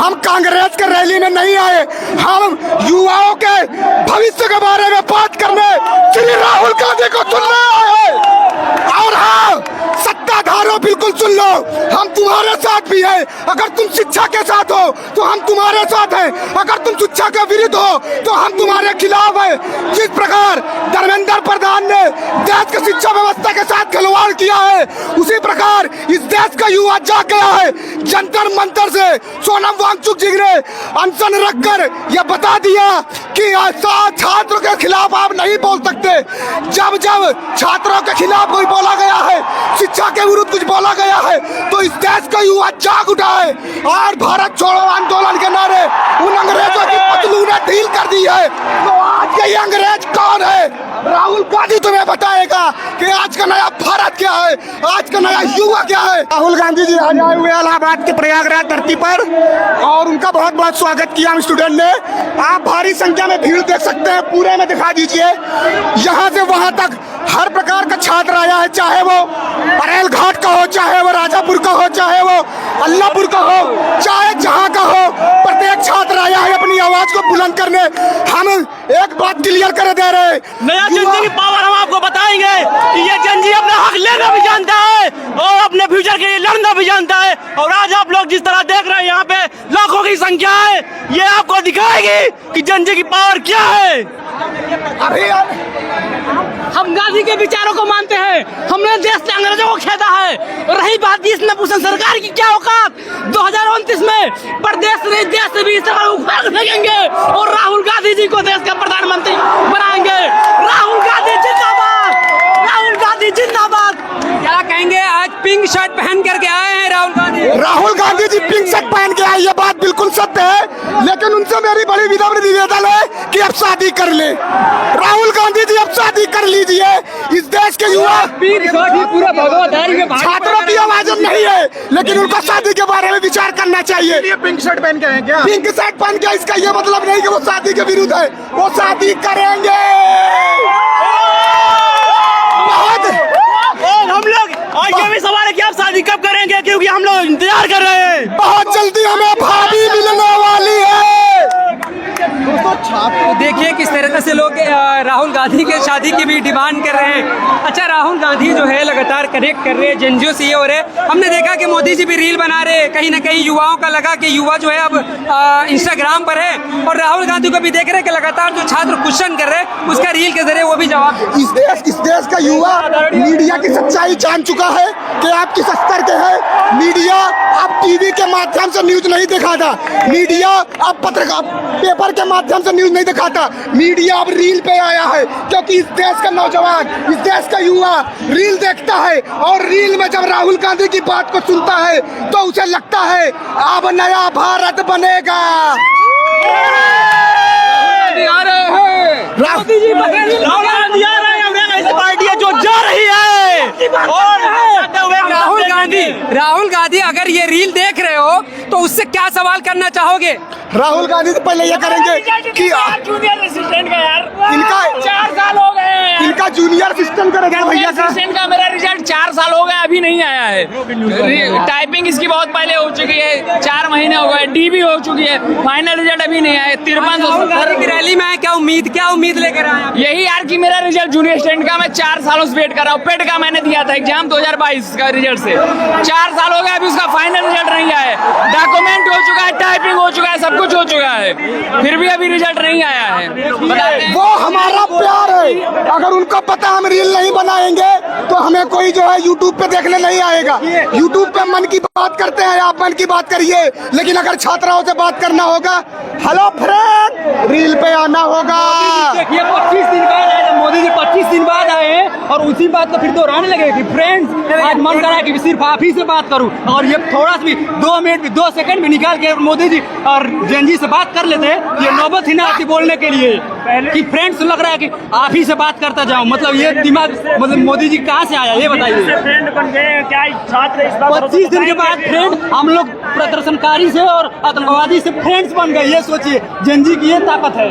हम कांग्रेस के रैली में नहीं आए, हम युवाओं के भविष्य के बारे में बात करने श्री राहुल गांधी को सुनने आए हैं। और हाँ, सत्ताधारों बिल्कुल सुन लो, हम तुम्हारे साथ भी हैं। अगर तुम शिक्षा के साथ हो तो हम तुम्हारे साथ हैं, अगर तुम शिक्षा के विरुद्ध हो तो हम तुम्हारे खिलाफ हैं। जिस प्रकार धर्मेंद्र प्रधान ने देश की शिक्षा व्यवस्था के साथ खिलवाड़ किया है, उसी प्रकार इस देश का युवा जाग गया है। जंतर मंतर से सोनम वांगचुक जी ने अनशन रखकर यह बता दिया कि छात्रों के खिलाफ आप नहीं बोल सकते। जब जब छात्रों के खिलाफ कोई बोला गया है, शिक्षा के विरुद्ध कुछ बोला गया है, तो इस देश का युवा जाग उठा है और भारत छोड़ो आंदोलन के नारे उन अंग्रेजों की पतलूनें ढील कर दी है। तो आज के ये अंग्रेज कौन है? राहुल गांधी तुम्हें बताएगा कि आज का नया भारत क्या है, आज का नया युवा क्या है। राहुल गांधी जी आज आए हुए इलाहाबाद के प्रयागराज धरती पर और उनका बहुत बहुत स्वागत किया हम स्टूडेंट ने। आप भारी संख्या में भीड़ देख सकते हैं, पूरे में दिखा दीजिए। यहाँ से वहाँ तक हर प्रकार का छात्र आया है, चाहे वो परेल घाट का हो, चाहे वो राजापुर का हो, चाहे वो अल्लाहपुर का हो, चाहे जहाँ का हो, प्रत्येक छात्र आया है अपनी आवाज को बुलंद करने। हम एक बात क्लियर कर दे रहे हैं, नया जनजी की पावर हम आपको बताएंगे कि ये जनजी अपना हक लेना भी जानता है और अपने फ्यूचर के लिए लड़ना भी जानता है। और आज आप लोग जिस तरह देख रहे हैं, यहाँ पे लाखों की संख्या है, ये आपको दिखाएगी कि जनजी की पावर क्या है। अभी हम गांधी के विचारों को मानते हैं, हमने देश से अंग्रेजों को खेदा है। और रही बात इस नपुंसक सरकार की क्या औकात, 2029 में प्रदेश से देश से भी उखाड़ फेंकेंगे और राहुल गांधी जी को देश का प्रधानमंत्री बनाएंगे। राहुल गांधी जिंदाबाद, राहुल गांधी जिंदाबाद। क्या कहेंगे, आज पिंक शर्ट पहन करके आए हैं राहुल गांधी जी पिंक शर्ट पहन के आए, ये बात बिल्कुल सत्य है, लेकिन उनसे मेरी बड़ी विनम्र निवेदन है कि अब शादी कर ले। राहुल गांधी जी अब शादी कर लीजिए। इस देश के युवा छात्रों की आवाज नहीं है, लेकिन उनको शादी के बारे में विचार करना चाहिए। पिंक शर्ट पहन के हैं क्या? पिंक शर्ट पहन के इसका ये मतलब नहीं कि वो शादी के विरुद्ध है, वो शादी करेंगे। हम लोग आज ये भी सवाल है कि आप शादी कब करेंगे, क्योंकि हम लोग इंतजार कर रहे हैं। बहुत जल्दी हमें भाभी मिलने वाली है। दोस्तों छात्र देखिए किस तरह से लोग राहुल गांधी के शादी की भी डिमांड कर रहे हैं। अच्छा, राहुल गांधी जो है लगातार कनेक्ट कर रहे हैं, जनजियों से ये हो रहे हैं। हमने देखा कि मोदी जी भी रील बना रहे हैं, कहीं ना कहीं युवाओं का लगा कि युवा जो है अब इंस्टाग्राम पर है, और राहुल गांधी को भी देख रहे हैं कि लगातार जो छात्र क्वेश्चन कर रहे हैं उसका रील के जरिए वो भी जवाब। इस देश का युवा मीडिया की सच्चाई जान चुका है कि आप किस स्तर के हैं। मीडिया अब टीवी के माध्यम से न्यूज नहीं दिखाता, मीडिया अब पत्रकार पेपर के माध्यम से न्यूज नहीं दिखाता, मीडिया अब रील पे आया है, क्योंकि इस देश का नौजवान, इस देश का युवा रील देखता है और रील में जब राहुल गांधी की बात को सुनता है तो उसे लगता है अब नया भारत बनेगा। मोदी जी पार्टी है जो जा रही है। और राहुल गांधी अगर ये रील देख रहे हो तो उससे क्या सवाल करना चाहोगे? राहुल गांधी तो पहले ये करेंगे कि जूनियर असिस्टेंट का यार इनका 4 साल हो गए, इनका जूनियर असिस्टेंट करेगा भैया का। असिस्टेंट का मेरा रिजल्ट 4 साल हो गए, अभी नहीं आया है। टाइपिंग इसकी बहुत पहले हो चुकी है, 4 महीने हो गए, डी भी हो चुकी है, फाइनल रिजल्ट अभी नहीं आया। 53 की रैली में क्या उम्मीद लेकर आए? यही यार कि मेरा रिजल्ट जूनियर असिस्टेंट का मैं 4 सालों से वेट कर रहा हूँ। पेड का मैंने दिया था एग्जाम 2022 का रिजल्ट से 4 साल हो गए, अभी उसका फाइनल रिजल्ट नहीं आया है। डॉक्यूमेंट हो चुका है, टाइपिंग हो चुका है, सब कुछ हो चुका है, फिर भी अभी रिजल्ट नहीं आया है। वो हमारा प्यार है। अगर उनको पता हम रील नहीं बनाएंगे तो हमें कोई जो है यूट्यूब पे देखने नहीं आएगा। यूट्यूब पे मन की बात करते हैं, आप मन की बात करिए, लेकिन अगर छात्राओं से बात करना होगा, हेलो फ्रेंड, रील पे आना होगा। देखिए 25 दिन बाद आए, मोदी जी 25 दिन बाद आए हैं और उसी बात को फिर दोहराने लगे कि फ्रेंड्स आज मन करा कि सिर्फ आप ही से बात करूं, और ये थोड़ा सा भी 2 मिनट भी 2 सेकंड भी निकाल के मोदी जी और जनजी से बात कर लेते हैं। ये नौबत ही ना आती बोलने के लिए कि फ्रेंड्स लग रहा है कि आप ही से बात करता जाऊं। मतलब ये दिमाग, मतलब मोदी जी कहाँ से आया ये बताइए। फ्रेंड बन गए क्या छात्र? 25 दिन के बाद फ्रेंड, हम लोग प्रदर्शनकारी से और आतंकवादी से फ्रेंड्स बन गए। ये सोचिए जनजी की ये ताकत है।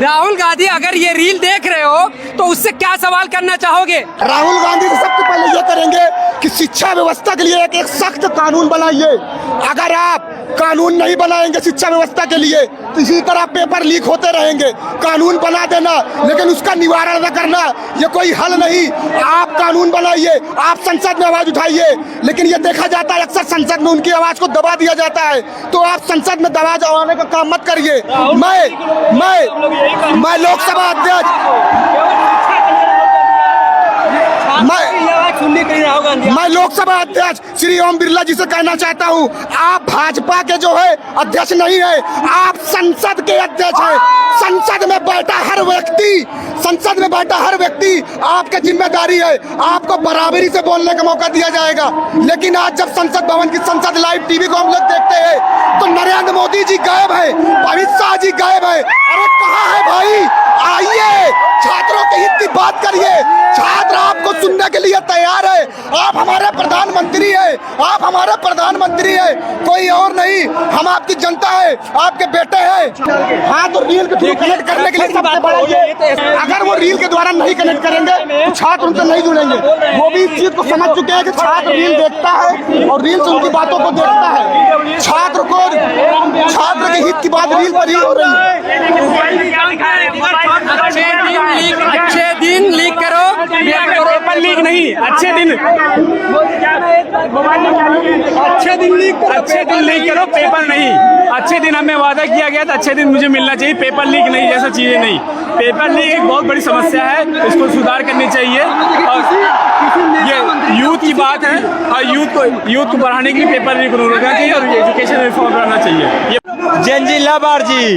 राहुल गांधी अगर ये रील देख रहे हो तो उससे क्या सवाल करना चाहोगे? राहुल गांधी जी सबसे पहले ये करेंगे कि शिक्षा व्यवस्था के लिए एक सख्त कानून बनाइए। अगर आप कानून नहीं बनाएंगे शिक्षा व्यवस्था के लिए तो इसी तरह पेपर लीक होते रहेंगे। कानून बना देना लेकिन उसका निवारण न करना ये कोई हल नहीं। आप कानून बनाइए, आप संसद में आवाज उठाइए, लेकिन ये देखा जाता है अक्सर संसद में उनकी आवाज को दबा दिया जाता है। तो आप संसद में दबाने का काम मत करिए। मैं लोकसभा अध्यक्ष मैं लोकसभा अध्यक्ष श्री ओम बिरला जी से कहना चाहता हूं, आप भाजपा के जो है अध्यक्ष नहीं है, आप संसद के अध्यक्ष हैं। संसद में बैठा हर व्यक्ति आपकी जिम्मेदारी है, आपको बराबरी से बोलने का मौका दिया जाएगा। लेकिन आज जब संसद भवन की संसद लाइव टीवी को हम लोग देखते हैं तो नरेंद्र मोदी जी गायब है, अमित शाह जी गायब है। अरे कहाँ है भाई? आइए छात्रों के हित की बात करिए। छात्र आपको सुनने के लिए तैयार है। आप हमारे प्रधानमंत्री है, आप हमारे प्रधानमंत्री है, कोई और नहीं। हम आपकी जनता है, आपके बेटे हैं। हाँ तो रील के थ्रू कनेक्ट करने के लिए सबसे बड़ा ये, अगर वो रील के द्वारा नहीं कनेक्ट करेंगे तो छात्र उनसे नहीं जुड़ेंगे। वो भी इस चीज को समझ चुके हैं कि छात्र रील देखता है और रील से उनकी बातों को देखता है। छात्र के हित की बात रील पर ही हो रही है। अच्छे दिन लीक करो, पेपर लीक नहीं, अच्छे दिन लीक करो, पेपर नहीं। अच्छे दिन हमें वादा किया गया था, अच्छे दिन मुझे मिलना चाहिए, पेपर लीक नहीं, जैसा चीजें नहीं। पेपर लीक एक बहुत बड़ी समस्या है, इसको सुधार करनी चाहिए। और ये यूथ की बात है और यूथ को बढ़ाने के लिए पेपर लीक रोकना चाहिए और एजुकेशन रिफॉर्म करना चाहिए। जेनजी लाबार जी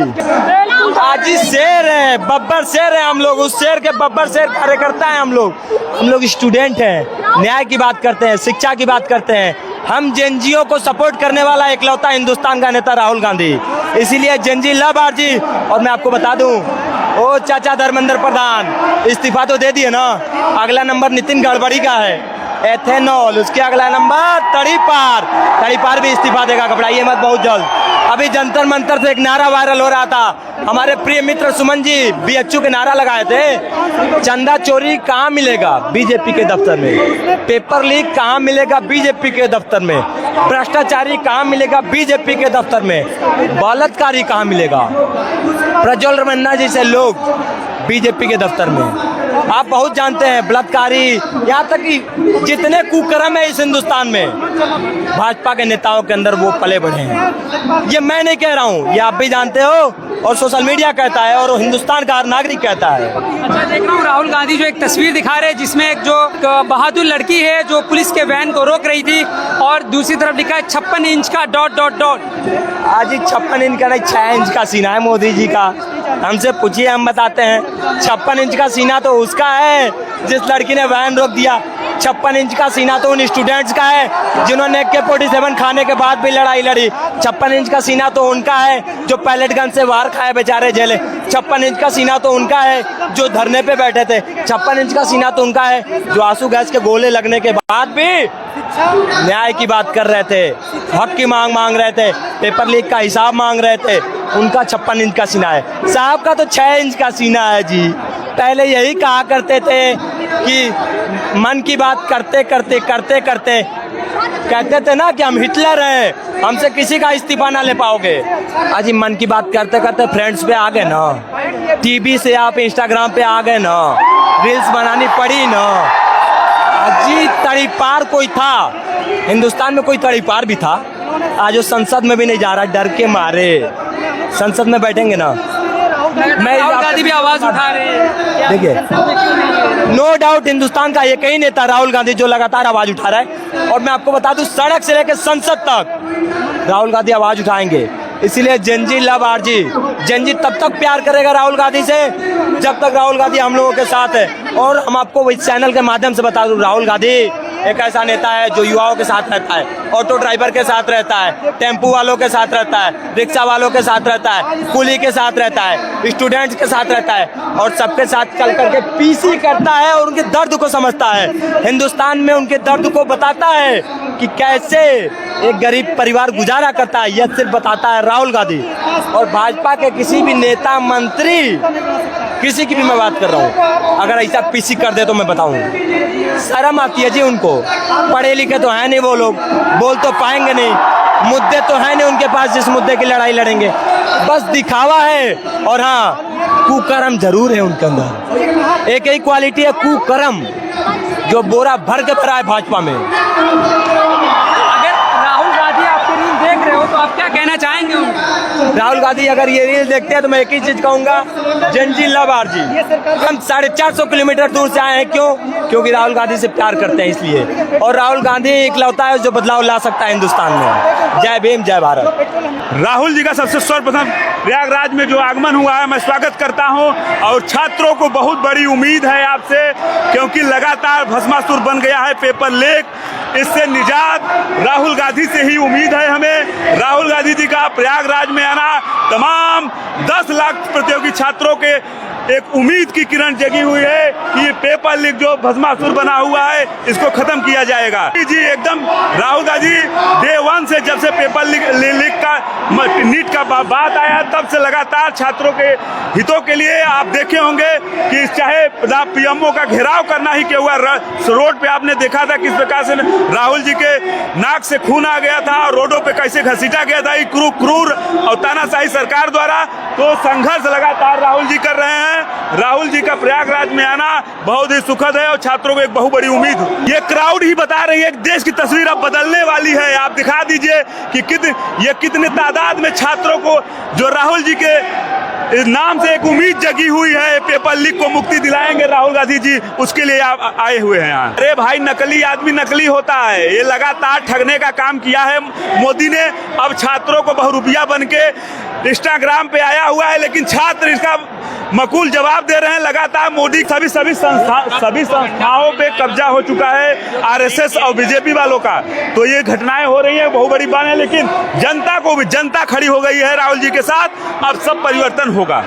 आज शेर है, बब्बर शेर है। हम लोग उस शेर के बब्बर शेर कार्यकर्ता है। हम लोग स्टूडेंट हैं, न्याय की बात करते हैं, शिक्षा की बात करते हैं। हम जेनजियों को सपोर्ट करने वाला इकलौता हिंदुस्तान का नेता राहुल गांधी, इसीलिए जेनजी लाबार जी। और मैं आपको बता दूं, ओ चाचा धर्मेंद्र प्रधान इस्तीफा तो दे दिए ना, अगला नंबर नितिन गडकरी का है, एथेनॉल। उसके अगला नंबर तड़ीपार भी इस्तीफा देगा, घबराइए मत बहुत जल्द। अभी जंतर मंतर से एक नारा वायरल हो रहा था, हमारे प्रिय मित्र सुमन जी बीएचयू के नारा लगाए थे, चंदा चोरी कहाँ मिलेगा? बीजेपी के दफ्तर में। पेपर लीक कहाँ मिलेगा? बीजेपी के दफ्तर में। भ्रष्टाचारी कहाँ मिलेगा? बीजेपी के दफ्तर में। बलात्कारी कहाँ मिलेगा? प्रज्वल रमन्ना जैसे लोग बीजेपी के दफ्तर में। आप बहुत जानते हैं बलात्कारी, यहाँ तक कि जितने कुकर्म है इस हिंदुस्तान में भाजपा के नेताओं के अंदर वो पले बढ़े हैं। ये मैं नहीं कह रहा हूँ, ये आप भी जानते हो और सोशल मीडिया कहता है और हिंदुस्तान का हर नागरिक कहता है। अच्छा, देख रहा हूँ राहुल गांधी जो एक तस्वीर दिखा रहे हैं जिसमें एक जो बहादुर लड़की है जो पुलिस के वैन को रोक रही थी और दूसरी ... लिखा है 56 इंच का ... आज 56 इंच का नहीं, 6 इंच का सीना है मोदी जी का। हमसे पूछिए, हम बताते हैं। 56 इंच का सीना तो उसका है जिस लड़की ने वैन रोक दिया। 56 इंच का सीना तो उन स्टूडेंट्स का है जिन्होंने AK-47 खाने के बाद भी लड़ाई लड़ी। 56 इंच का सीना तो उनका है जो पैलेट गन से वार खाए बेचारे जेले। 56 इंच का सीना तो उनका है जो धरने पे बैठे थे। 56 इंच का सीना तो उनका है जो आंसू गैस के गोले लगने के बाद भी न्याय की बात कर रहे थे, हक की मांग रहे थे, पेपर लीक का हिसाब मांग रहे थे। उनका 56 इंच का सीना है, साहब का तो 6 इंच का सीना है जी। पहले यही कहा करते थे कि मन की बात करते कहते थे ना कि हम हिटलर हैं, हमसे किसी का इस्तीफा ना ले पाओगे। आज मन की बात करते फ्रेंड्स पे आ गए ना, टीवी से आप इंस्टाग्राम पे आ गए ना, रील्स बनानी पड़ी ना। अजी तड़ीपार कोई था, हिंदुस्तान में कोई तड़ीपार भी था, आज वो संसद में भी नहीं जा रहा, डर के मारे। संसद में बैठेंगे ना, मैं राहुल गांधी भी आवाज उठा रहे हैं। देखिए, नो डाउट हिंदुस्तान का एक ही नेता राहुल गांधी जो लगातार आवाज उठा रहा है। और मैं आपको बता दूं, सड़क से लेकर संसद तक राहुल गांधी आवाज उठाएंगे। इसीलिए जेनजी लव आरजी, जेनजी तब तक प्यार करेगा राहुल गांधी से जब तक राहुल गांधी हम लोगों के साथ है। और हम आपको इस चैनल के माध्यम से बता दूं, राहुल गांधी एक ऐसा नेता है जो युवाओं के साथ रहता है, ऑटो ड्राइवर के साथ रहता है, टेम्पू वालों के साथ रहता है, रिक्शा वालों के साथ रहता है, कुली के साथ रहता है, स्टूडेंट्स के साथ रहता है और सबके साथ चल करके पीसी करता है और उनके दर्द को समझता है। हिंदुस्तान में उनके दर्द को बताता है कि कैसे एक गरीब परिवार गुजारा करता है, यह सिर्फ बताता है राहुल गांधी। और भाजपा के किसी भी नेता मंत्री किसी की भी मैं बात कर रहा हूँ, अगर ऐसा पीसी कर दे तो मैं बताऊँ, शर्म आती है जी उनको। पढ़े लिखे तो हैं नहीं वो लोग, बोल तो पाएंगे नहीं, मुद्दे तो हैं नहीं उनके पास जिस मुद्दे की लड़ाई लड़ेंगे, बस दिखावा है। और हाँ, कुकर्म जरूर है उनके अंदर, एक ही क्वालिटी है कुकर्म, जो बोरा भर के भरा है भाजपा में। अगर राहुल गांधी आपकी रील देख रहे हो तो आप क्या कहना चाहेंगे उनको? राहुल गांधी अगर ये रील देखते हैं तो मैं एक ही चीज कहूंगा, जनजी लव आरजी। हम 450 किलोमीटर दूर से आए हैं, क्यों? क्योंकि राहुल गांधी से प्यार करते हैं इसलिए, और राहुल गांधी इकलौता है जो बदलाव ला सकता है हिंदुस्तान में। जय भीम, जय भारत। राहुल जी का सबसे सर्वप्रथम प्रयागराज में जो आगमन हुआ है, मैं स्वागत करता हूं। और छात्रों को बहुत बड़ी उम्मीद है आपसे, क्योंकि लगातार भस्मासुर बन गया है पेपर लीक, इससे निजात राहुल गांधी से ही उम्मीद है हमें। राहुल गांधी जी का प्रयागराज में आना तमाम 10 लाख प्रतियोगी छात्रों के एक उम्मीद की किरण जगी हुई है कि ये पेपर लीक जो भस्मासुर बना हुआ है इसको खत्म किया जाएगा। जी एकदम राहुल गांधी डे 1 से, जब से पेपर लीक का नीट का बात आया तब से लगातार छात्रों के हितों के लिए आप देखे होंगे कि चाहे पीएमओ का घेराव करना ही क्यों हुआ, रोड पे आपने देखा था किस प्रकार से राहुल जी के नाक से खून आ गया था और रोडों पे कैसे घसीटा गया था क्रूर और तानाशाही सरकार द्वारा। तो संघर्ष लगातार राहुल जी कर रहे हैं। राहुल जी का प्रयागराज में आना बहुत ही सुखद है और छात्रों को एक बहुत बड़ी उम्मीद। ये क्राउड ही बता रही है कि देश की तस्वीर अब बदलने वाली है। आप दिखा दीजिए कि कितने तादाद में छात्रों को जो राहुल जी के इस नाम से एक उम्मीद जगी हुई है, पेपर लीक को मुक्ति दिलाएंगे राहुल गांधी जी, उसके लिए आप आए हुए हैं यहाँ। अरे भाई, नकली आदमी नकली होता है, ये लगातार ठगने का काम किया है मोदी ने। अब छात्रों को बहुरूपिया बन के इंस्टाग्राम पे आया हुआ है, लेकिन छात्र इसका मकूल जवाब दे रहे हैं। लगातार मोदी सभी संस्थाओं पे कब्जा हो चुका है आरएसएस और बीजेपी वालों का। तो ये घटनाएं हो रही हैं, बहुत बड़ी बात है, लेकिन जनता खड़ी हो गई है राहुल जी के साथ। अब सब परिवर्तन होगा।